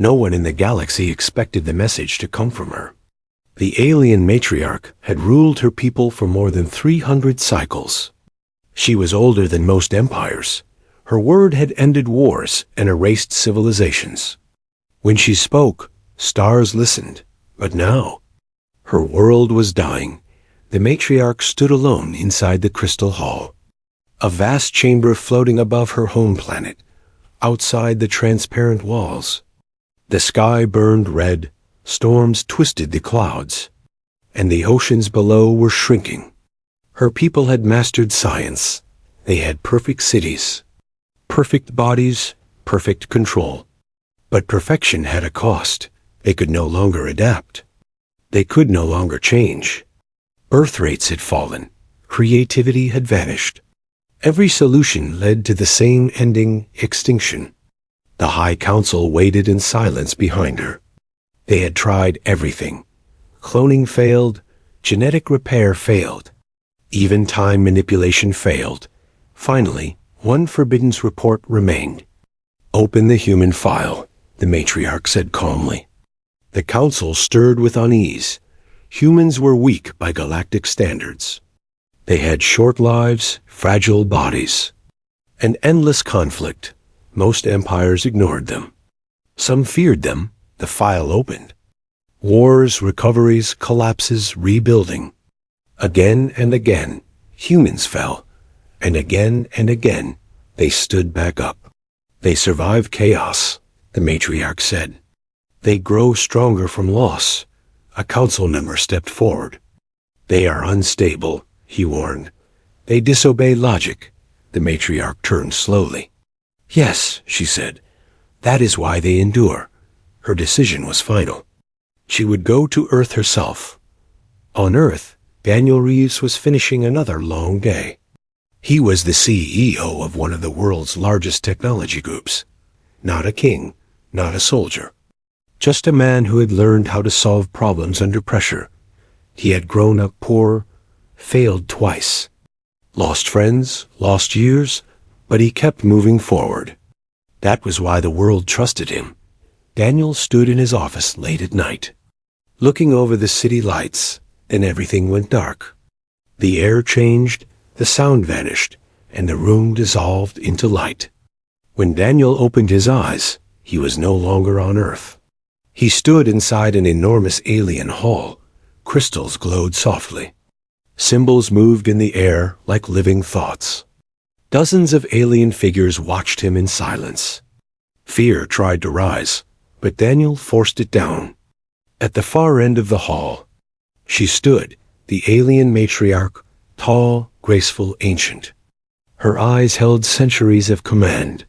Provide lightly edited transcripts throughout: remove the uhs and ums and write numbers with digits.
No one in the galaxy expected the message to come from her. The alien matriarch had ruled her people for more than 300 cycles. She was older than most empires. Her word had ended wars and erased civilizations. When she spoke, stars listened. But now, her world was dying. The matriarch stood alone inside the crystal hall. A vast chamber floating above her home planet, outside the transparent walls. The sky burned red, storms twisted the clouds, and the oceans below were shrinking. Her people had mastered science. They had perfect cities, perfect bodies, perfect control. But perfection had a cost. They could no longer adapt. They could no longer change. Birth rates had fallen. Creativity had vanished. Every solution led to the same ending, extinction. The High Council waited in silence behind her. They had tried everything. Cloning failed. Genetic repair failed. Even time manipulation failed. Finally, one forbidden report remained. "Open the human file," the matriarch said calmly. The council stirred with unease. Humans were weak by galactic standards. They had short lives, fragile bodies, and endless conflict. Most empires ignored them. Some feared them. The file opened. Wars, recoveries, collapses, rebuilding. Again and again, humans fell. And again, they stood back up. They survived chaos, the matriarch said. They grow stronger from loss. A council member stepped forward. They are unstable, he warned. They disobey logic. The matriarch turned slowly. Yes, she said. That is why they endure. Her decision was final. She would go to Earth herself. On Earth, Daniel Reeves was finishing another long day. He was the CEO of one of the world's largest technology groups. Not a king, not a soldier. Just a man who had learned how to solve problems under pressure. He had grown up poor, failed twice. Lost friends, lost years, but he kept moving forward. That was why the world trusted him. Daniel stood in his office late at night, looking over the city lights, and everything went dark. The air changed, the sound vanished, and the room dissolved into light. When Daniel opened his eyes, he was no longer on Earth. He stood inside an enormous alien hall. Crystals glowed softly. Symbols moved in the air like living thoughts. Dozens of alien figures watched him in silence. Fear tried to rise, but Daniel forced it down. At the far end of the hall, she stood, the alien matriarch, tall, graceful, ancient. Her eyes held centuries of command.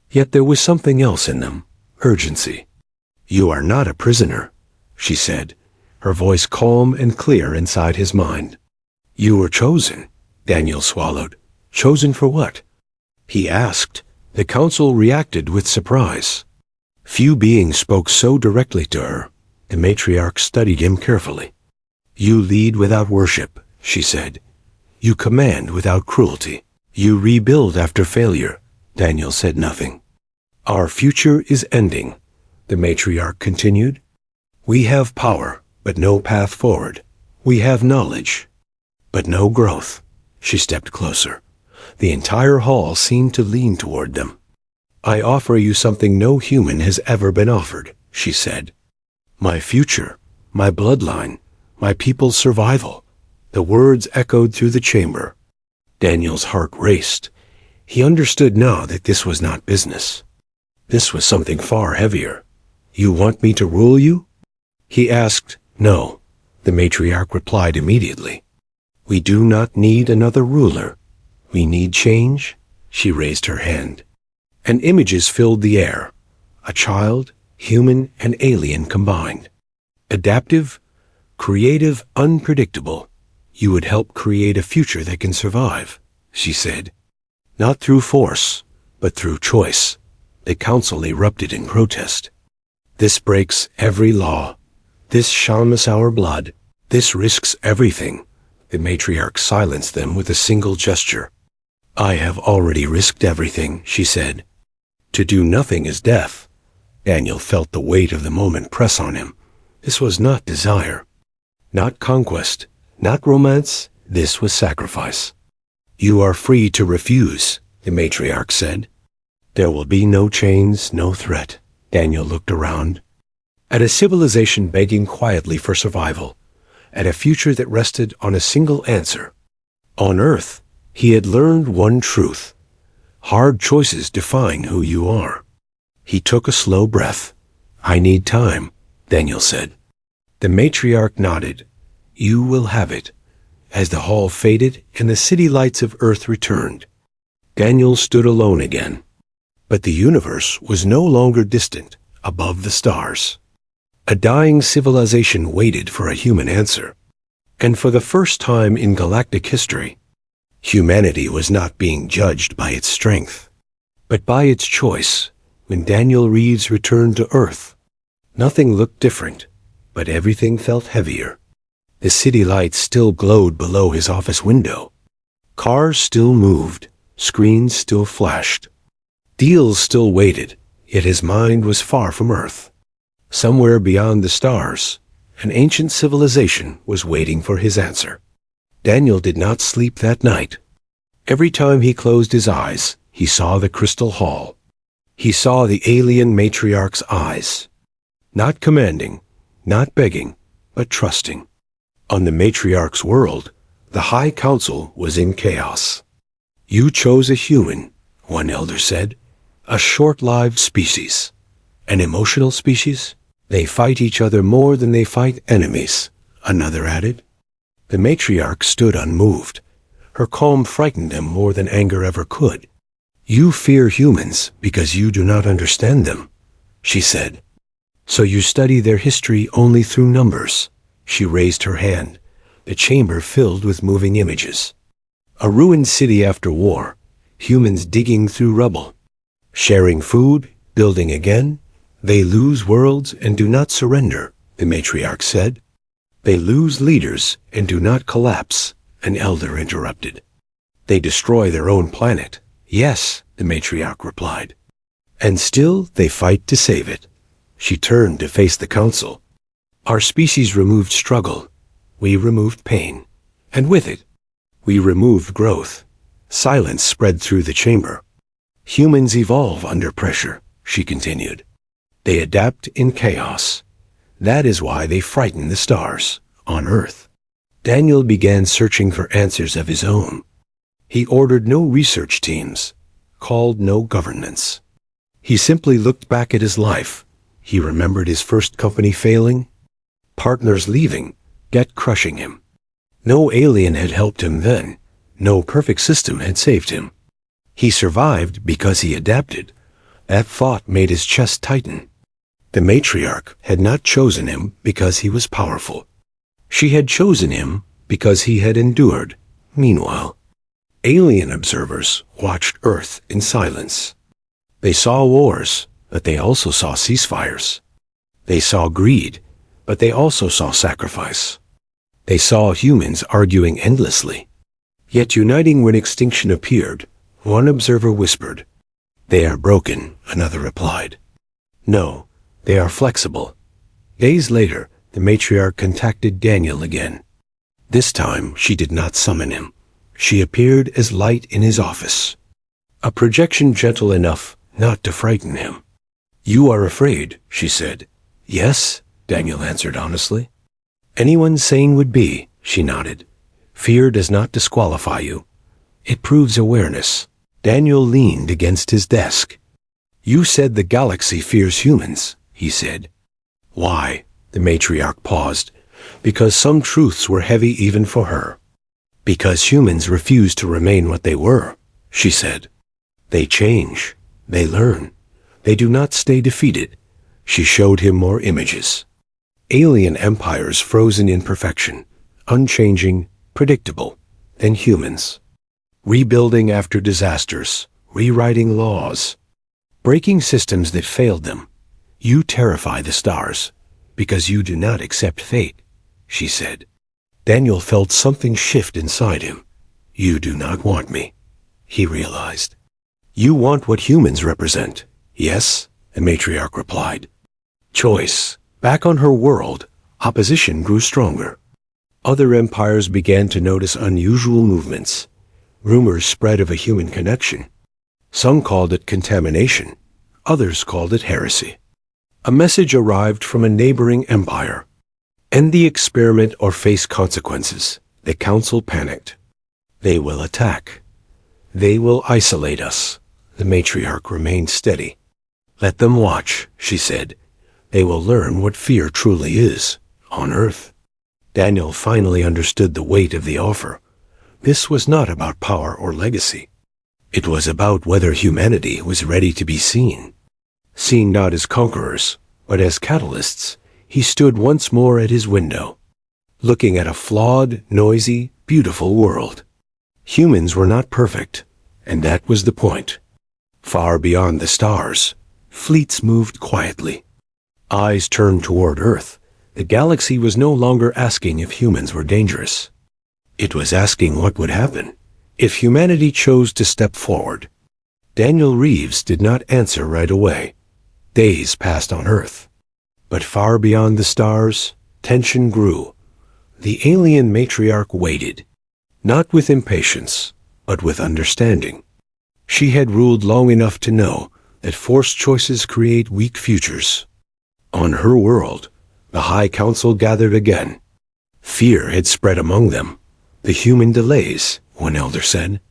Yet there was something else in them, urgency. "You are not a prisoner," she said, her voice calm and clear inside his mind. "You were chosen," Daniel swallowed. "Chosen for what?" he asked. The council reacted with surprise. Few beings spoke so directly to her. The matriarch studied him carefully. "You lead without worship," she said. "You command without cruelty. You rebuild after failure." Daniel said nothing. "Our future is ending," the matriarch continued. "We have power, but no path forward. We have knowledge, but no growth." She stepped closer. The entire hall seemed to lean toward them. "I offer you something no human has ever been offered," she said. "My future, my bloodline, my people's survival." The words echoed through the chamber. Daniel's heart raced. He understood now that this was not business. This was something far heavier. "You want me to rule you?" he asked. "No," the matriarch replied immediately. "We do not need another ruler. We need change." She raised her hand, and images filled the air. A child, human and alien combined. Adaptive, creative, unpredictable. "You would help create a future that can survive," she said. "Not through force, but through choice." The council erupted in protest. "This breaks every law. This shames our blood. This risks everything." The matriarch silenced them with a single gesture. "I have already risked everything," she said. "To do nothing is death." Daniel felt the weight of the moment press on him. This was not desire, not conquest, not romance. This was sacrifice. You are free to refuse, the matriarch said. There will be no chains, no threat. Daniel looked around. At a civilization begging quietly for survival, at a future that rested on a single answer. On Earth, he had learned one truth. Hard choices define who you are. He took a slow breath. I need time, Daniel said. The matriarch nodded. You will have it. As the hall faded and the city lights of Earth returned, Daniel stood alone again. But the universe was no longer distant, above the stars. A dying civilization waited for a human answer. And for the first time in galactic history, humanity was not being judged by its strength, but by its choice. When Daniel Reeves returned to Earth, nothing looked different, but everything felt heavier. The city lights still glowed below his office window. Cars still moved, screens still flashed. Deals still waited, yet his mind was far from Earth. Somewhere beyond the stars, an ancient civilization was waiting for his answer. Daniel did not sleep that night. Every time he closed his eyes, he saw the crystal hall. He saw the alien matriarch's eyes. Not commanding, not begging, but trusting. On the matriarch's world, the High Council was in chaos. You chose a human, one elder said, a short-lived species. An emotional species? They fight each other more than they fight enemies, another added. The matriarch stood unmoved. Her calm frightened him more than anger ever could. You fear humans because you do not understand them, she said. So you study their history only through numbers. She raised her hand, the chamber filled with moving images. A ruined city after war, humans digging through rubble, sharing food, building again. They lose worlds and do not surrender, the matriarch said. They lose leaders and do not collapse, an elder interrupted. They destroy their own planet. Yes, the matriarch replied. And still they fight to save it. She turned to face the council. Our species removed struggle. We removed pain. And with it, we removed growth. Silence spread through the chamber. Humans evolve under pressure, she continued. They adapt in chaos. That is why they frighten the stars, on Earth. Daniel began searching for answers of his own. He ordered no research teams, called no governance. He simply looked back at his life. He remembered his first company failing, partners leaving, debt crushing him. No alien had helped him then. No perfect system had saved him. He survived because he adapted. That thought made his chest tighten. The matriarch had not chosen him because he was powerful. She had chosen him because he had endured. Meanwhile, alien observers watched Earth in silence. They saw wars, but they also saw ceasefires. They saw greed, but they also saw sacrifice. They saw humans arguing endlessly, yet uniting when extinction appeared. One observer whispered, "They are broken," another replied. "No, they are flexible." Days later, the matriarch contacted Daniel again. This time, she did not summon him. She appeared as light in his office. A projection gentle enough not to frighten him. "You are afraid," she said. "Yes," Daniel answered honestly. "Anyone sane would be," she nodded. "Fear does not disqualify you. It proves awareness." Daniel leaned against his desk. "You said the galaxy fears humans," he said. "Why?" The matriarch paused. "Because some truths were heavy even for her. Because humans refuse to remain what they were," she said. "They change. They learn. They do not stay defeated." She showed him more images. Alien empires frozen in perfection, unchanging, predictable, then humans. Rebuilding after disasters, rewriting laws, breaking systems that failed them. "You terrify the stars, because you do not accept fate," she said. Daniel felt something shift inside him. "You do not want me," he realized. "You want what humans represent." "Yes," the matriarch replied. Choice. Back on her world, opposition grew stronger. Other empires began to notice unusual movements. Rumors spread of a human connection. Some called it contamination. Others called it heresy. A message arrived from a neighboring empire. End the experiment or face consequences. The council panicked. They will attack. They will isolate us. The matriarch remained steady. Let them watch, she said. They will learn what fear truly is, on Earth. Daniel finally understood the weight of the offer. This was not about power or legacy. It was about whether humanity was ready to be seen. Seen not as conquerors, but as catalysts, he stood once more at his window, looking at a flawed, noisy, beautiful world. Humans were not perfect, and that was the point. Far beyond the stars, fleets moved quietly. Eyes turned toward Earth. The galaxy was no longer asking if humans were dangerous. It was asking what would happen if humanity chose to step forward. Daniel Reeves did not answer right away. Days passed on Earth. But far beyond the stars, tension grew. The alien matriarch waited, not with impatience, but with understanding. She had ruled long enough to know that forced choices create weak futures. On her world, the High Council gathered again. Fear had spread among them. The human delays, one elder said.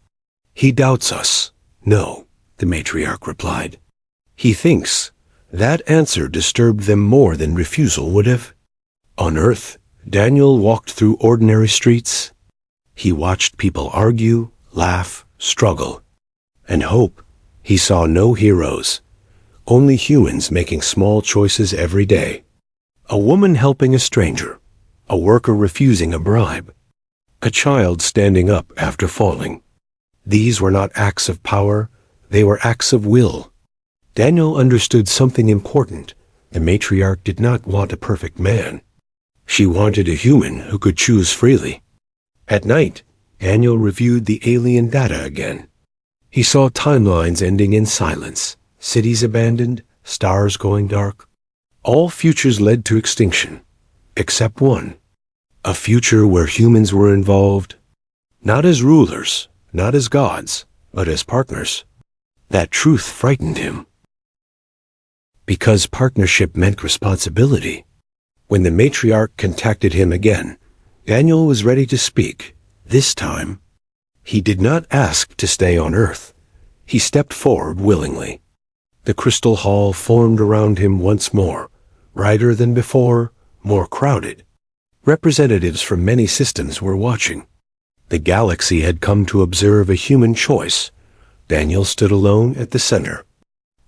He doubts us. No, the matriarch replied. He thinks. That answer disturbed them more than refusal would have. On Earth, Daniel walked through ordinary streets. He watched people argue, laugh, struggle, and hope. He saw no heroes, only humans making small choices every day. A woman helping a stranger, a worker refusing a bribe, a child standing up after falling. These were not acts of power, they were acts of will. Daniel understood something important. The matriarch did not want a perfect man. She wanted a human who could choose freely. At night, Daniel reviewed the alien data again. He saw timelines ending in silence, cities abandoned, stars going dark. All futures led to extinction, except one. A future where humans were involved, not as rulers, not as gods, but as partners. That truth frightened him. Because partnership meant responsibility. When the matriarch contacted him again, Daniel was ready to speak. This time, he did not ask to stay on Earth. He stepped forward willingly. The crystal hall formed around him once more, brighter than before, more crowded. Representatives from many systems were watching. The galaxy had come to observe a human choice. Daniel stood alone at the center.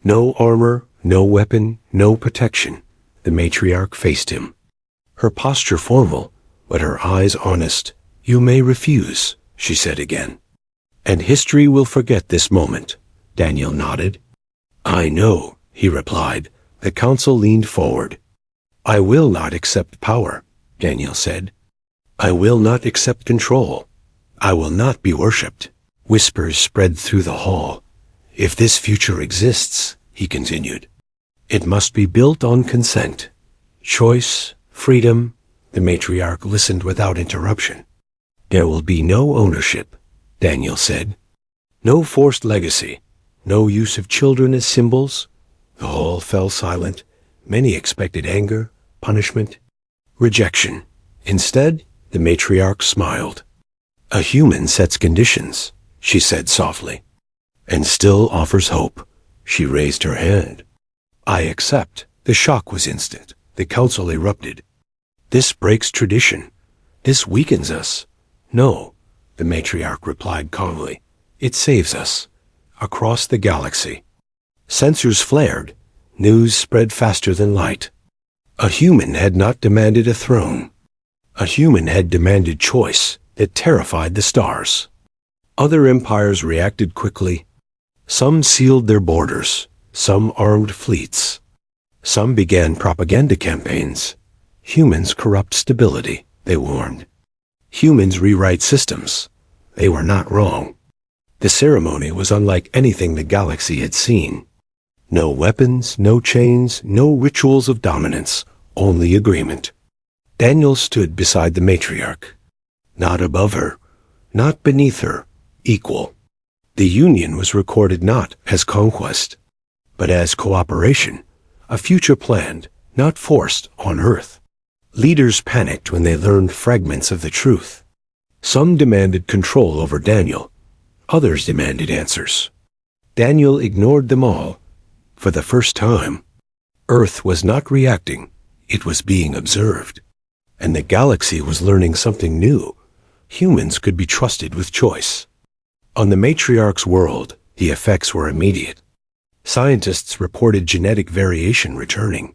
No armor, no weapon, no protection. The matriarch faced him. Her posture formal, but her eyes honest. You may refuse, she said again. And history will forget this moment. Daniel nodded. I know, he replied. The council leaned forward. I will not accept power, Daniel said. I will not accept control. I will not be worshipped. Whispers spread through the hall. If this future exists, he continued, it must be built on consent. Choice, freedom. The matriarch listened without interruption. There will be no ownership, Daniel said. No forced legacy. No use of children as symbols. The hall fell silent. Many expected anger, punishment, rejection. Instead, the matriarch smiled. A human sets conditions, she said softly, and still offers hope. She raised her hand. I accept. The shock was instant. The council erupted. This breaks tradition. This weakens us. No, the matriarch replied calmly. It saves us. Across the galaxy. Sensors flared. News spread faster than light. A human had not demanded a throne. A human had demanded choice that terrified the stars. Other empires reacted quickly. Some sealed their borders. Some armed fleets. Some began propaganda campaigns. Humans corrupt stability, they warned. Humans rewrite systems. They were not wrong. The ceremony was unlike anything the galaxy had seen. No weapons, no chains, no rituals of dominance, only agreement. Daniel stood beside the matriarch. Not above her, not beneath her, equal. The union was recorded not as conquest, but as cooperation, a future planned, not forced, on Earth. Leaders panicked when they learned fragments of the truth. Some demanded control over Daniel. Others demanded answers. Daniel ignored them all. For the first time, Earth was not reacting, it was being observed. And the galaxy was learning something new. Humans could be trusted with choice. On the matriarch's world, the effects were immediate. Scientists reported genetic variation returning.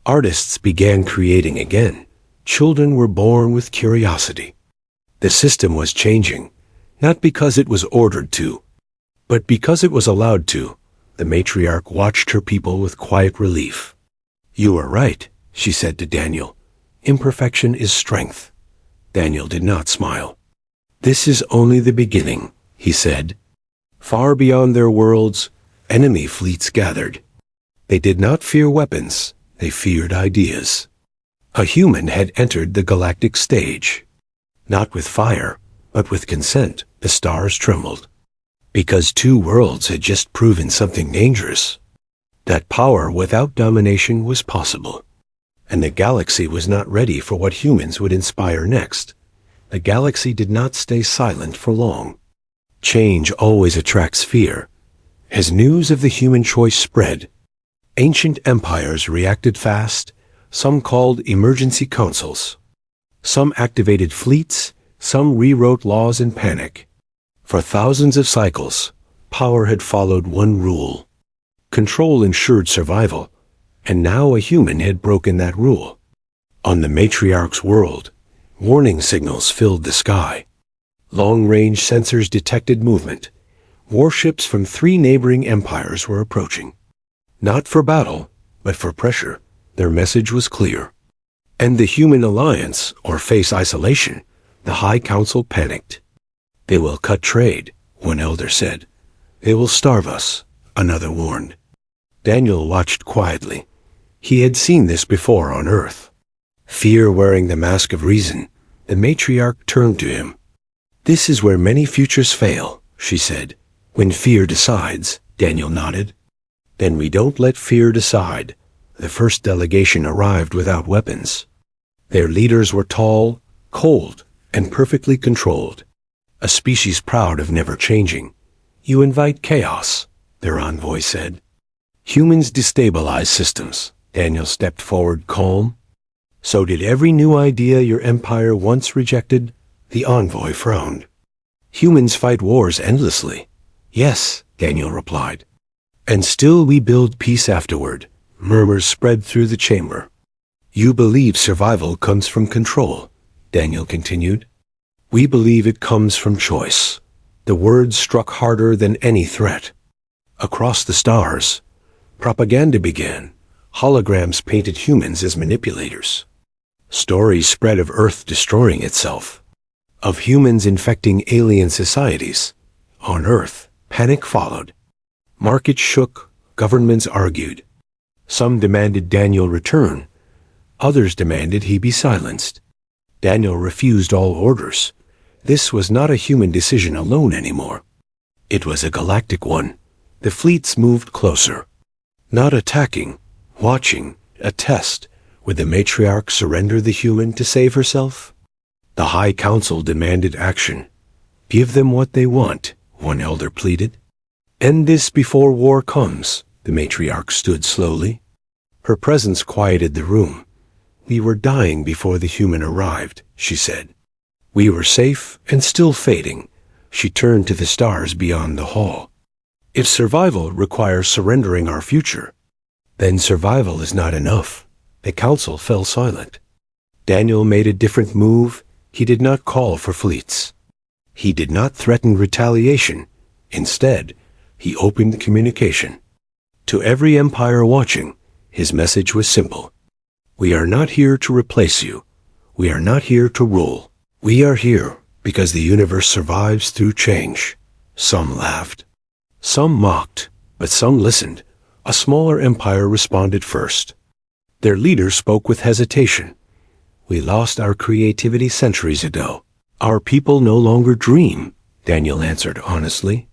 Artists began creating again. Children were born with curiosity. The system was changing, not because it was ordered to, but because it was allowed to. The matriarch watched her people with quiet relief. "You are right," she said to Daniel. "Imperfection is strength." Daniel did not smile. "This is only the beginning," he said. Far beyond their worlds, enemy fleets gathered. They did not fear weapons, they feared ideas. A human had entered the galactic stage. Not with fire, but with consent, the stars trembled. Because two worlds had just proven something dangerous. That power without domination was possible. And the galaxy was not ready for what humans would inspire next. The galaxy did not stay silent for long. Change always attracts fear. As news of the human choice spread, ancient empires reacted fast. Some called emergency councils. Some activated fleets, some rewrote laws in panic. For thousands of cycles, power had followed one rule. Control ensured survival, and now a human had broken that rule. On the matriarch's world, warning signals filled the sky. Long-range sensors detected movement. Warships from 3 neighboring empires were approaching. Not for battle, but for pressure. Their message was clear. And the human alliance, or face isolation, the High Council panicked. "They will cut trade," one elder said. "They will starve us," another warned. Daniel watched quietly. He had seen this before on Earth. Fear wearing the mask of reason, the matriarch turned to him. "This is where many futures fail," she said. "When fear decides," Daniel nodded. "Then we don't let fear decide." The first delegation arrived without weapons. Their leaders were tall, cold, and perfectly controlled. A species proud of never changing. "You invite chaos," their envoy said. "Humans destabilize systems." Daniel stepped forward calm. "So did every new idea your empire once rejected?" The envoy frowned. "Humans fight wars endlessly." "Yes," Daniel replied. "And still we build peace afterward." Murmurs spread through the chamber. "You believe survival comes from control," Daniel continued. "We believe it comes from choice." The words struck harder than any threat. Across the stars, propaganda began. Holograms painted humans as manipulators. Stories spread of Earth destroying itself, of humans infecting alien societies. On Earth, panic followed. Markets shook, governments argued. Some demanded Daniel return. Others demanded he be silenced. Daniel refused all orders. This was not a human decision alone anymore. It was a galactic one. The fleets moved closer. Not attacking, watching, a test. Would the matriarch surrender the human to save herself? The High Council demanded action. "Give them what they want," one elder pleaded. "End this before war comes." The matriarch stood slowly. Her presence quieted the room. "We were dying before the human arrived," she said. "We were safe and still fading." She turned to the stars beyond the hall. "If survival requires surrendering our future, then survival is not enough." The council fell silent. Daniel made a different move. He did not call for fleets. He did not threaten retaliation. Instead, he opened communication. To every empire watching, his message was simple. "We are not here to replace you. We are not here to rule. We are here because the universe survives through change." Some laughed. Some mocked, but some listened. A smaller empire responded first. Their leader spoke with hesitation. "We lost our creativity centuries ago. Our people no longer dream," Daniel answered honestly.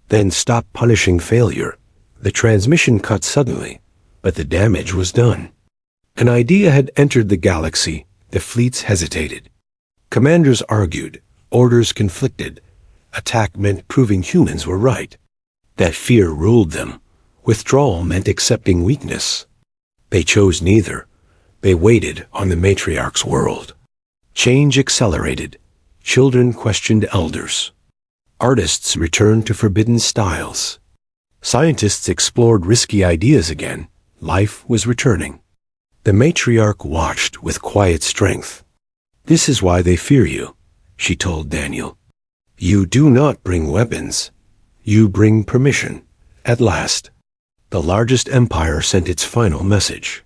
"Then stop punishing failure." The transmission cut suddenly, but the damage was done. An idea had entered the galaxy. The fleets hesitated. Commanders argued. Orders conflicted. Attack meant proving humans were right. That fear ruled them. Withdrawal meant accepting weakness. They chose neither. They waited on the matriarch's world. Change accelerated. Children questioned elders. Artists returned to forbidden styles. Scientists explored risky ideas again. Life was returning. The matriarch watched with quiet strength. "This is why they fear you," she told Daniel. "You do not bring weapons. You bring permission." At last, the largest empire sent its final message.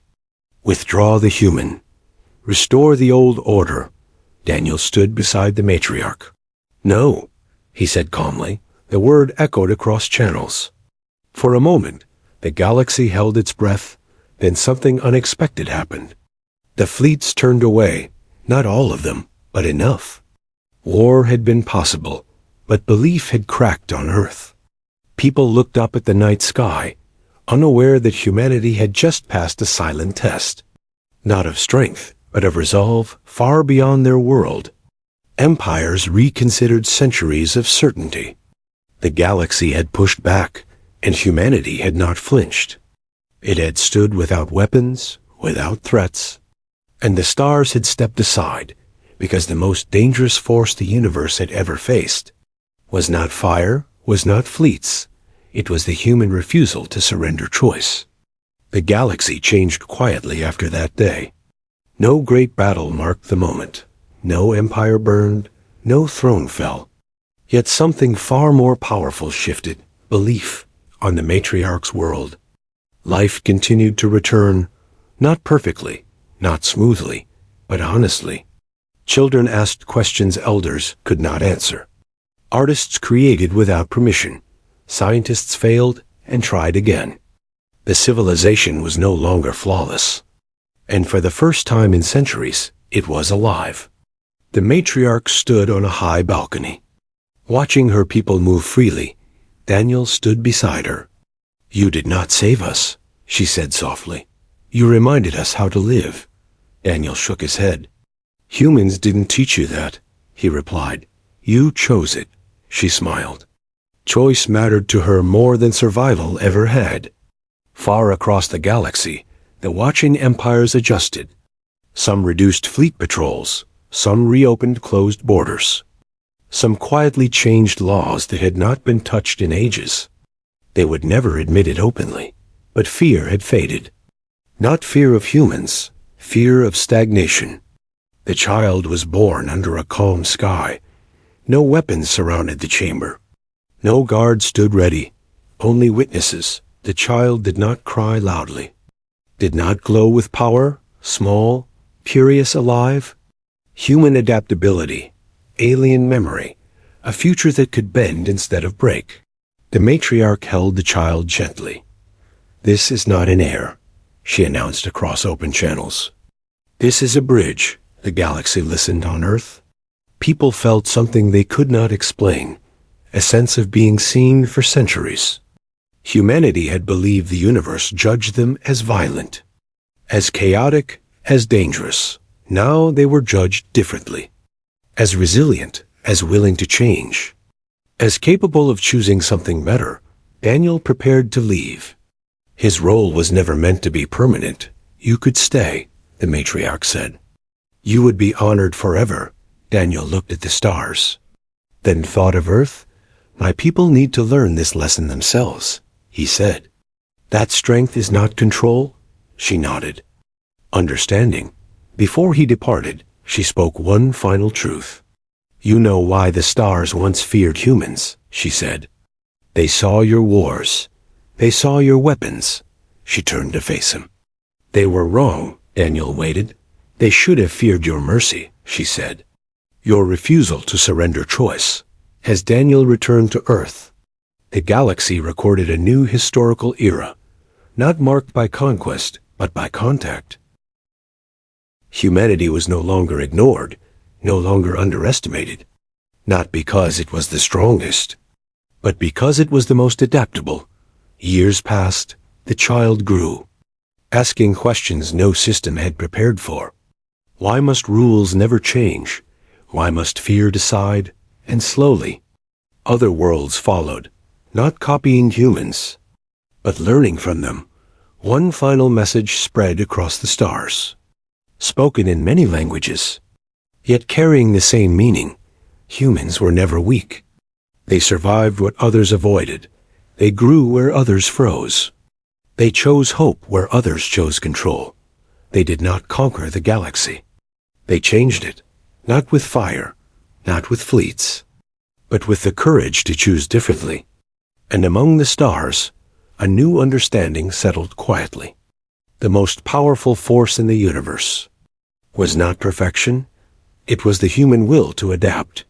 "Withdraw the human. Restore the old order." Daniel stood beside the matriarch. "No," he said calmly. The word echoed across channels. For a moment, the galaxy held its breath, then something unexpected happened. The fleets turned away, not all of them, but enough. War had been possible, but belief had cracked on Earth. People looked up at the night sky, unaware that humanity had just passed a silent test. Not of strength, but of resolve far beyond their world. Empires reconsidered centuries of certainty. The galaxy had pushed back, and humanity had not flinched. It had stood without weapons, without threats, and the stars had stepped aside, because the most dangerous force the universe had ever faced was not fire, was not fleets. It was the human refusal to surrender choice. The galaxy changed quietly after that day. No great battle marked the moment. No empire burned, no throne fell. Yet something far more powerful shifted: belief on the matriarch's world. Life continued to return, not perfectly, not smoothly, but honestly. Children asked questions elders could not answer. Artists created without permission. Scientists failed and tried again. The civilization was no longer flawless. And for the first time in centuries, it was alive. The matriarch stood on a high balcony. Watching her people move freely, Daniel stood beside her. "You did not save us," she said softly. "You reminded us how to live." Daniel shook his head. "Humans didn't teach you that," he replied. "You chose it." She smiled. Choice mattered to her more than survival ever had. Far across the galaxy, the watching empires adjusted. Some reduced fleet patrols, some reopened closed borders. Some quietly changed laws that had not been touched in ages. They would never admit it openly, but fear had faded. Not fear of humans, fear of stagnation. The child was born under a calm sky. No weapons surrounded the chamber. No guard stood ready, only witnesses. The child did not cry loudly, did not glow with power, small, curious, alive. Human adaptability, alien memory, a future that could bend instead of break. The matriarch held the child gently. "This is not an heir," she announced across open channels. "This is a bridge." The galaxy listened on Earth. People felt something they could not explain, a sense of being seen for centuries. Humanity had believed the universe judged them as violent, as chaotic, as dangerous. Now they were judged differently. As resilient, as willing to change, as capable of choosing something better. Daniel prepared to leave. His role was never meant to be permanent. "You could stay," the matriarch said. "You would be honored forever." Daniel looked at the stars, then thought of Earth. "My people need to learn this lesson themselves," he said. "That strength is not control?" She nodded. Understanding. Before he departed, she spoke one final truth. "You know why the stars once feared humans," she said. "They saw your wars. They saw your weapons." She turned to face him. "They were wrong." Daniel waited. "They should have feared your mercy," she said. "Your refusal to surrender choice." As Daniel returned to Earth, the galaxy recorded a new historical era. not marked by conquest, but by contact. Humanity was no longer ignored, no longer underestimated, not because it was the strongest, but because it was the most adaptable. Years passed, the child grew, asking questions no system had prepared for. Why must rules never change? Why must fear decide? And slowly, other worlds followed, not copying humans, but learning from them. One final message spread across the stars, spoken in many languages, yet carrying the same meaning. Humans were never weak. They survived what others avoided. They grew where others froze. They chose hope where others chose control. They did not conquer the galaxy. They changed it, not with fire, not with fleets, but with the courage to choose differently. And among the stars, a new understanding settled quietly. The most powerful force in the universe was not perfection, it was the human will to adapt.